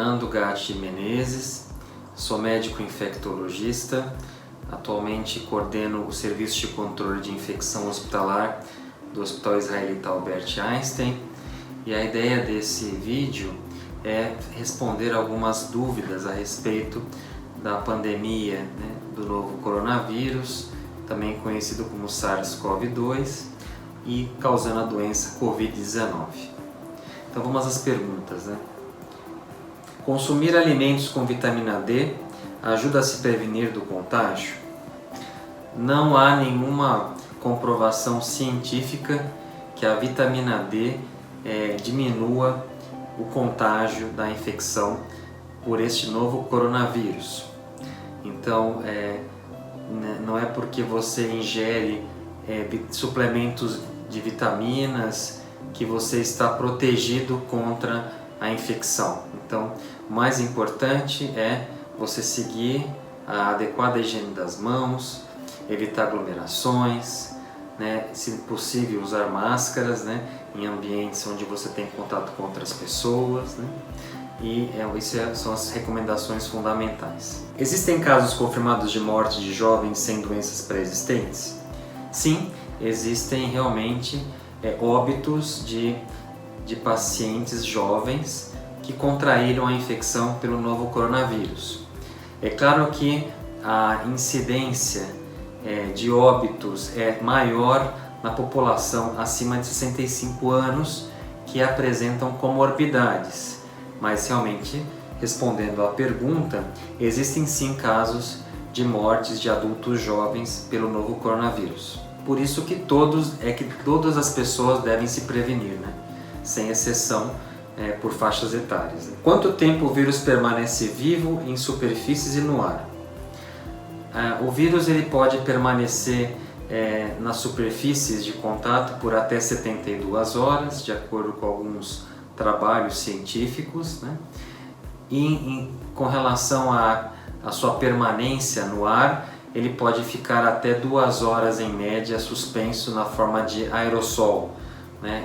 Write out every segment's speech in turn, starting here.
Fernando Gatti Menezes, sou médico infectologista, atualmente coordeno o Serviço de Controle de Infecção Hospitalar do Hospital Israelita Albert Einstein, e a ideia desse vídeo é responder algumas dúvidas a respeito da pandemia, do novo coronavírus, também conhecido como SARS-CoV-2, e causando a doença Covid-19. Então vamos às perguntas. Consumir alimentos com vitamina D ajuda a se prevenir do contágio? Não há nenhuma comprovação científica que a vitamina D diminua o contágio da infecção por este novo coronavírus. Então, não é porque você ingere suplementos de vitaminas que você está protegido contra a infecção. Então, o mais importante é você seguir a adequada higiene das mãos, evitar aglomerações, se possível usar máscaras, em ambientes onde você tem contato com outras pessoas, e isso são as recomendações fundamentais. Existem casos confirmados de morte de jovens sem doenças pré-existentes? Sim, existem realmente óbitos de pacientes jovens que contraíram a infecção pelo novo coronavírus. É claro que a incidência de óbitos é maior na população acima de 65 anos que apresentam comorbidades, mas realmente, respondendo à pergunta, existem sim casos de mortes de adultos jovens pelo novo coronavírus. Por isso que todas as pessoas devem se prevenir, sem exceção, por faixas etárias. Quanto tempo o vírus permanece vivo em superfícies e no ar? O vírus ele pode permanecer nas superfícies de contato por até 72 horas, de acordo com alguns trabalhos científicos, com relação à sua permanência no ar, ele pode ficar até 2 horas em média suspenso na forma de aerossol,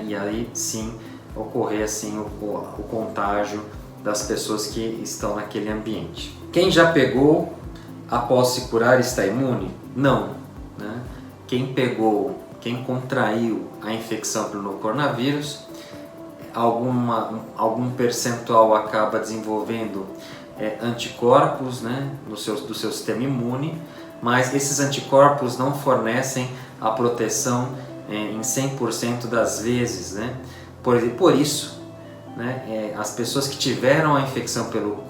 e aí sim ocorrer assim o contágio das pessoas que estão naquele ambiente. Quem já pegou após se curar está imune? Não. Quem contraiu a infecção pelo novo coronavírus, algum percentual acaba desenvolvendo anticorpos do seu sistema imune, mas esses anticorpos não fornecem a proteção em 100% das vezes. Por isso, as pessoas que tiveram a infecção pelo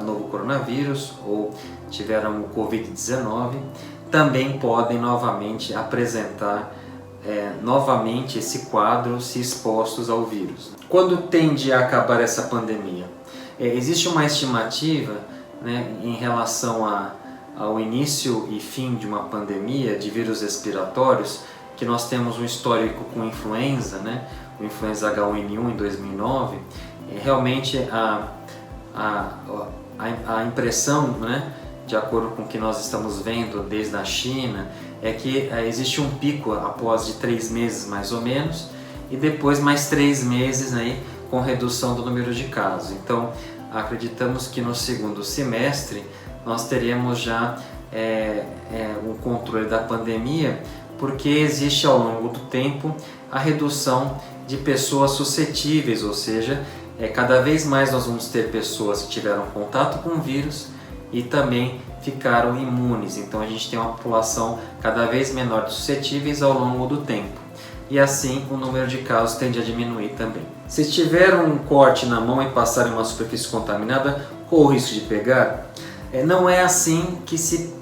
novo coronavírus ou tiveram o Covid-19 também podem novamente apresentar novamente esse quadro se expostos ao vírus. Quando tende a acabar essa pandemia? Existe uma estimativa em relação ao início e fim de uma pandemia de vírus respiratórios, que nós temos um histórico com influenza, o influenza H1N1 em 2009, realmente a impressão, de acordo com o que nós estamos vendo desde a China, é que existe um pico após de 3 meses mais ou menos, e depois mais 3 meses com redução do número de casos. Então acreditamos que no segundo semestre nós teremos já o controle da pandemia, porque existe ao longo do tempo a redução de pessoas suscetíveis, ou seja, cada vez mais nós vamos ter pessoas que tiveram contato com o vírus e também ficaram imunes. Então a gente tem uma população cada vez menor de suscetíveis ao longo do tempo. E assim o número de casos tende a diminuir também. Se tiver um corte na mão e passar em uma superfície contaminada, qual o risco de pegar? Não é assim que se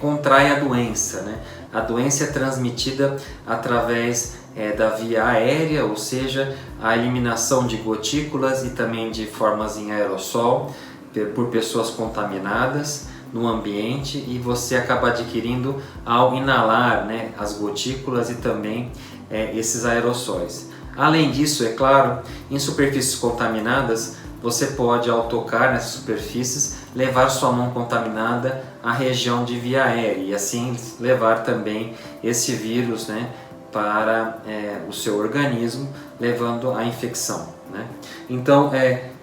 contrai a doença. A doença é transmitida através da via aérea, ou seja, a eliminação de gotículas e também de formas em aerossol por pessoas contaminadas no ambiente, e você acaba adquirindo ao inalar as gotículas e também esses aerossóis. Além disso, é claro, em superfícies contaminadas, você pode, ao tocar nessas superfícies, levar sua mão contaminada à região de via aérea e assim levar também esse vírus para o seu organismo, levando à infecção. Então,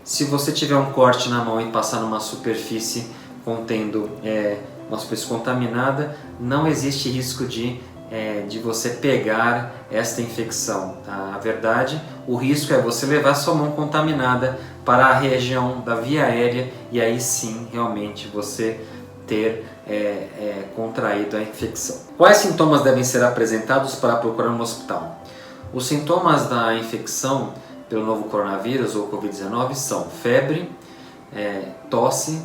Se você tiver um corte na mão e passar numa superfície contendo uma superfície contaminada, não existe risco de você pegar esta infecção. Tá? Na verdade, o risco é você levar sua mão contaminada para a região da via aérea e aí sim, realmente, você ter contraído a infecção. Quais sintomas devem ser apresentados para procurar um hospital? Os sintomas da infecção pelo novo coronavírus ou Covid-19 são febre, tosse,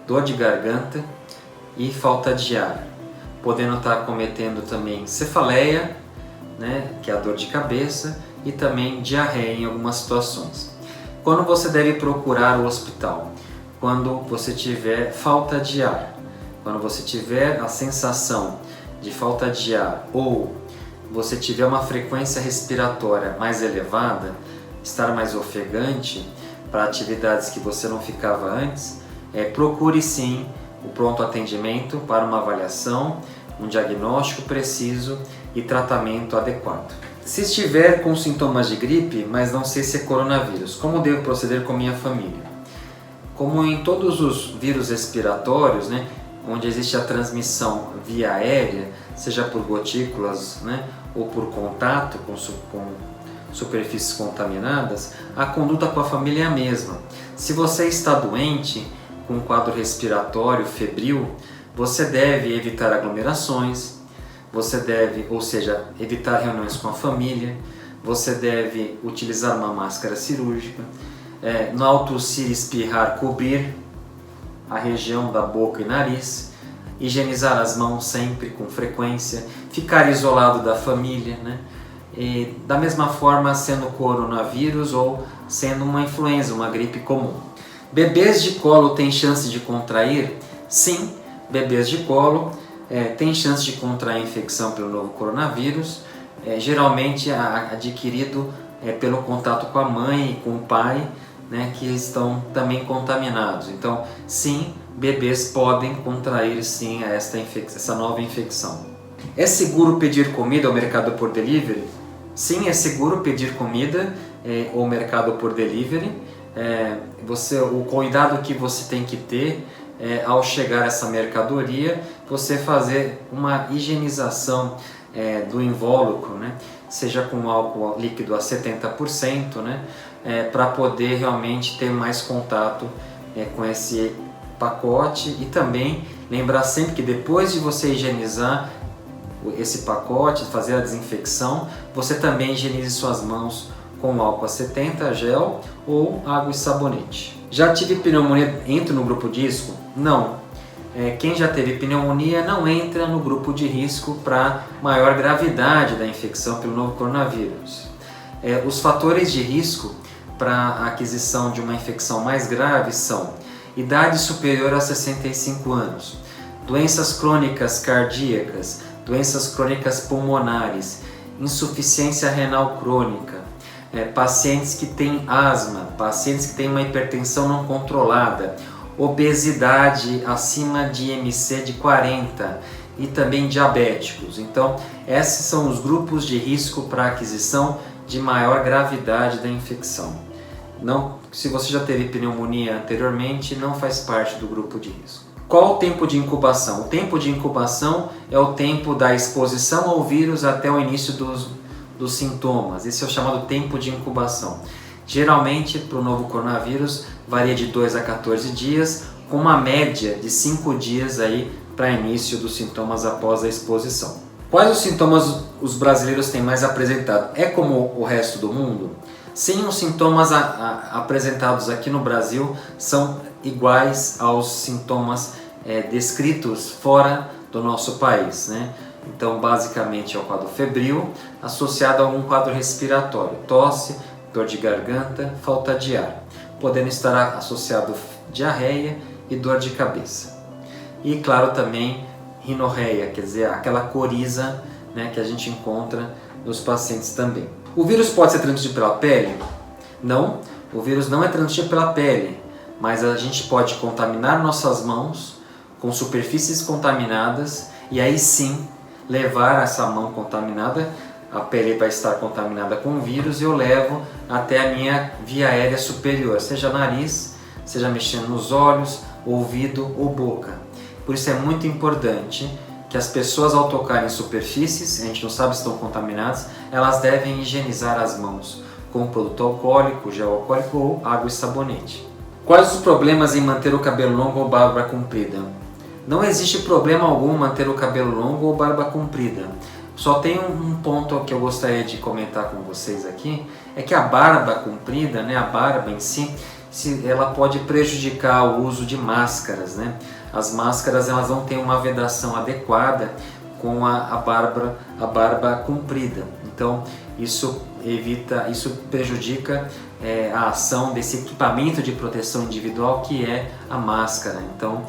dor de garganta e falta de ar, podendo estar cometendo também cefaleia, né, que é a dor de cabeça, e também diarreia em algumas situações. Quando você deve procurar o hospital? Quando você tiver falta de ar, quando você tiver a sensação de falta de ar ou você tiver uma frequência respiratória mais elevada, estar mais ofegante para atividades que você não ficava antes, procure sim o pronto atendimento para uma avaliação, um diagnóstico preciso e tratamento adequado. Se estiver com sintomas de gripe, mas não sei se é coronavírus, como devo proceder com minha família? Como em todos os vírus respiratórios, né, onde existe a transmissão via aérea, seja por gotículas, né, ou por contato com superfícies contaminadas, a conduta com a família é a mesma. Se você está doente, com um quadro respiratório febril, você deve evitar aglomerações, você deve, ou seja, evitar reuniões com a família, você deve utilizar uma máscara cirúrgica, no tossir e espirrar, cobrir a região da boca e nariz, higienizar as mãos sempre com frequência, ficar isolado da família, né? E, da mesma forma, sendo coronavírus ou sendo uma influenza, uma gripe comum. Bebês de colo têm chance de contrair? Sim, bebês de colo têm chance de contrair infecção pelo novo coronavírus, geralmente adquirido pelo contato com a mãe e com o pai, né, que estão também contaminados. Então, sim, bebês podem contrair sim essa nova infecção. É seguro pedir comida ao mercado por delivery? Sim, é seguro pedir comida ao mercado por delivery. O cuidado que você tem que ter ao chegar a essa mercadoria, você fazer uma higienização do invólucro, né? Seja com álcool líquido a 70%, né? Para poder realmente ter mais contato com esse pacote, e também lembrar sempre que depois de você higienizar esse pacote, fazer a desinfecção, você também higienize suas mãos com álcool a 70, gel ou água e sabonete. Já tive pneumonia, entro no grupo de risco? Não. Quem já teve pneumonia não entra no grupo de risco para maior gravidade da infecção pelo novo coronavírus. Os fatores de risco para a aquisição de uma infecção mais grave são idade superior a 65 anos, doenças crônicas cardíacas, doenças crônicas pulmonares, insuficiência renal crônica, pacientes que têm asma, pacientes que têm uma hipertensão não controlada, obesidade acima de IMC de 40 e também diabéticos. Então, esses são os grupos de risco para a aquisição de maior gravidade da infecção. Não, se você já teve pneumonia anteriormente, não faz parte do grupo de risco. Qual o tempo de incubação? O tempo de incubação é o tempo da exposição ao vírus até o início dos sintomas. Esse é o chamado tempo de incubação. Geralmente, para o novo coronavírus, varia de 2 a 14 dias, com uma média de 5 dias aí para início dos sintomas após a exposição. Quais os sintomas os brasileiros têm mais apresentado? É como o resto do mundo? Sim, os sintomas apresentados aqui no Brasil são iguais aos sintomas descritos fora do nosso país, né? Então, basicamente é o quadro febril associado a algum quadro respiratório, tosse, dor de garganta, falta de ar, podendo estar associado diarreia e dor de cabeça. E claro também rinorreia, quer dizer, aquela coriza, né, que a gente encontra nos pacientes também. O vírus pode ser transmitido pela pele? Não, o vírus não é transmitido pela pele, mas a gente pode contaminar nossas mãos com superfícies contaminadas e aí sim levar essa mão contaminada a pele vai estar contaminada com o vírus e eu levo até a minha via aérea superior, seja nariz, seja mexendo nos olhos, ouvido ou boca. Por isso é muito importante que as pessoas, ao tocarem superfícies, a gente não sabe se estão contaminadas, elas devem higienizar as mãos com produto alcoólico, gel alcoólico ou água e sabonete. Quais os problemas em manter o cabelo longo ou barba comprida? Não existe problema algum manter o cabelo longo ou barba comprida. Só tem um ponto que eu gostaria de comentar com vocês aqui, é que a barba comprida, né, a barba em si, ela pode prejudicar o uso de máscaras, né? As máscaras elas não têm uma vedação adequada com a barba comprida. Então isso prejudica a ação desse equipamento de proteção individual que é a máscara. Então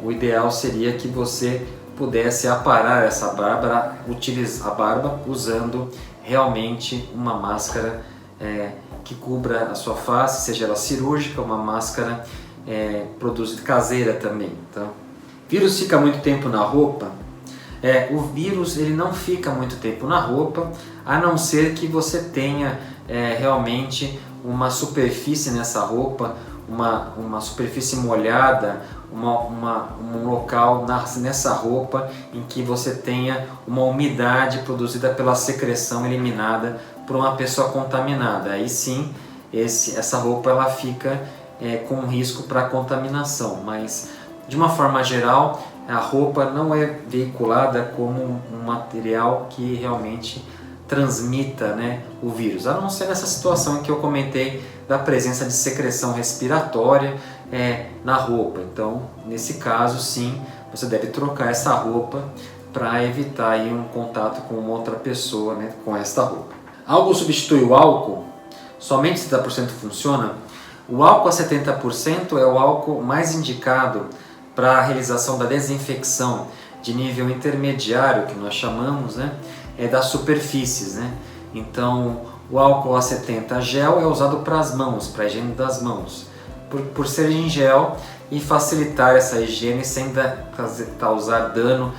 o ideal seria que você pudesse aparar essa barba, utilizar a barba usando realmente uma máscara que cubra a sua face, seja ela cirúrgica, uma máscara produzida caseira também. Então, o vírus fica muito tempo na roupa? O vírus ele não fica muito tempo na roupa, a não ser que você tenha realmente uma superfície nessa roupa, uma superfície molhada, um local nessa roupa em que você tenha uma umidade produzida pela secreção eliminada por uma pessoa contaminada. Aí sim, essa roupa ela fica com risco para contaminação, mas de uma forma geral a roupa não é veiculada como um material que realmente transmita, né, o vírus, a não ser nessa situação em que eu comentei da presença de secreção respiratória na roupa. Então, nesse caso, sim, você deve trocar essa roupa para evitar aí um contato com outra pessoa, né, com esta roupa. Algo substitui o álcool? Somente 70% funciona? O álcool a 70% é o álcool mais indicado para a realização da desinfecção de nível intermediário, que nós chamamos, né, das superfícies, né? Então, o álcool a 70 gel é usado para as mãos, para a higiene das mãos, por ser em gel e facilitar essa higiene sem causar dano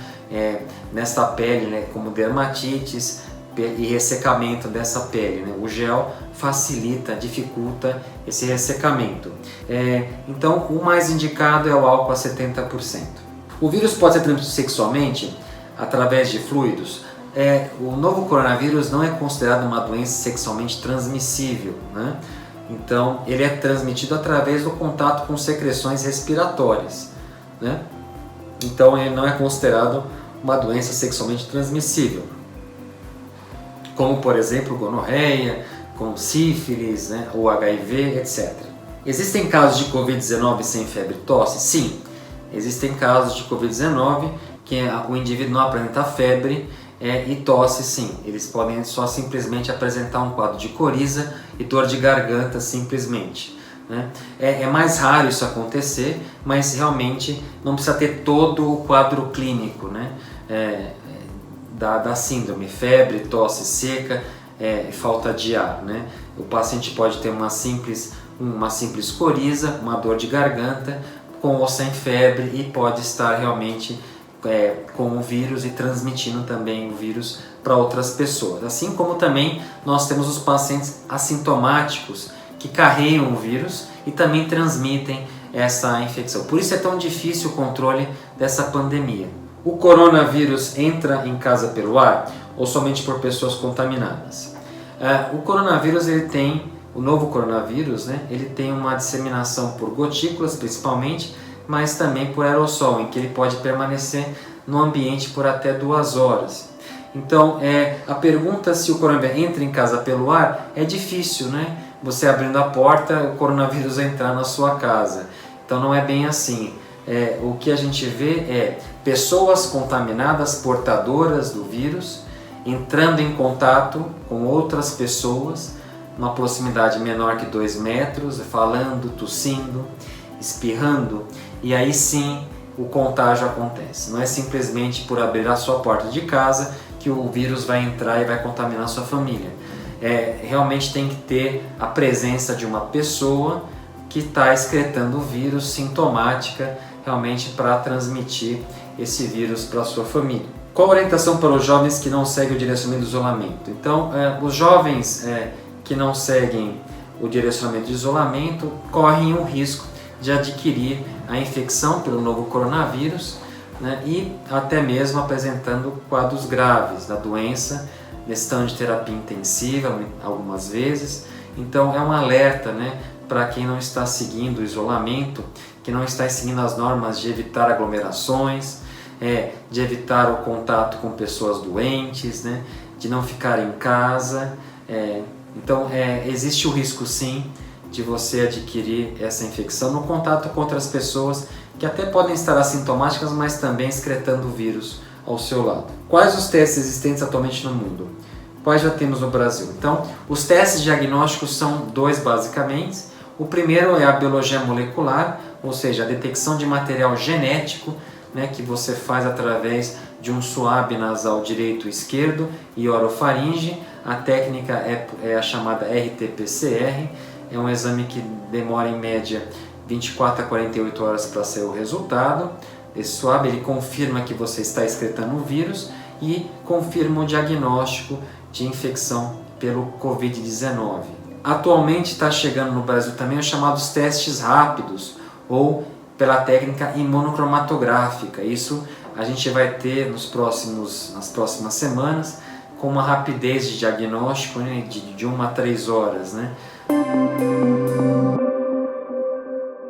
nessa pele, né, como dermatites e ressecamento dessa pele, né? O gel facilita, dificulta esse ressecamento. Então, o mais indicado é o álcool a 70%. O vírus pode ser transmitido sexualmente através de fluidos. O novo coronavírus não é considerado uma doença sexualmente transmissível, né? Então, ele é transmitido através do contato com secreções respiratórias, né? Então, ele não é considerado uma doença sexualmente transmissível, como, por exemplo, gonorreia, com sífilis, né, ou HIV, etc. Existem casos de Covid-19 sem febre e tosse? Sim, existem casos de Covid-19 que o indivíduo não apresenta febre e tosse, sim. Eles podem só simplesmente apresentar um quadro de coriza e dor de garganta, simplesmente, né? É mais raro isso acontecer, mas realmente não precisa ter todo o quadro clínico, né, da síndrome, febre, tosse seca, falta de ar, né? O paciente pode ter uma simples coriza, uma dor de garganta, com ou sem febre, e pode estar realmente com o vírus e transmitindo também o vírus para outras pessoas. Assim como também nós temos os pacientes assintomáticos que carregam o vírus e também transmitem essa infecção. Por isso é tão difícil o controle dessa pandemia. O coronavírus entra em casa pelo ar ou somente por pessoas contaminadas? O novo coronavírus, né, ele tem uma disseminação por gotículas principalmente, mas também por aerossol, em que ele pode permanecer no ambiente por até 2 horas. Então, a pergunta se o coronavírus entra em casa pelo ar é difícil, né? Você abrindo a porta, o coronavírus entrar na sua casa. Então, não é bem assim. O que a gente vê é pessoas contaminadas, portadoras do vírus, entrando em contato com outras pessoas, numa proximidade menor que 2 metros, falando, tossindo, espirrando, e aí sim o contágio acontece. Não é simplesmente por abrir a sua porta de casa que o vírus vai entrar e vai contaminar a sua família. Realmente tem que ter a presença de uma pessoa que está excretando o vírus, sintomática, realmente para transmitir esse vírus para a sua família. Qual a orientação para os jovens que não seguem o direcionamento do isolamento? Então, os jovens que não seguem o direcionamento de isolamento correm o risco de adquirir a infecção pelo novo coronavírus, né, e até mesmo apresentando quadros graves da doença, necessitando de terapia intensiva algumas vezes. Então é um alerta, né, para quem não está seguindo o isolamento, que não está seguindo as normas de evitar aglomerações, de evitar o contato com pessoas doentes, né, de não ficar em casa. Então existe o risco sim de você adquirir essa infecção no contato com outras pessoas que até podem estar assintomáticas, mas também excretando o vírus ao seu lado. Quais os testes existentes atualmente no mundo? Quais já temos no Brasil? Então, os testes diagnósticos são dois basicamente. O primeiro é a biologia molecular, ou seja, a detecção de material genético, né, que você faz através de um swab nasal direito e esquerdo e orofaringe. A técnica é a chamada RT-PCR, é um exame que demora em média 24 a 48 horas para sair o resultado. Esse swab ele confirma que você está excretando o vírus e confirma o diagnóstico de infecção pelo Covid-19. Atualmente está chegando no Brasil também os chamados testes rápidos ou pela técnica imunocromatográfica. Isso a gente vai ter nas próximas semanas com uma rapidez de diagnóstico, né, de 1 a 3 horas, né?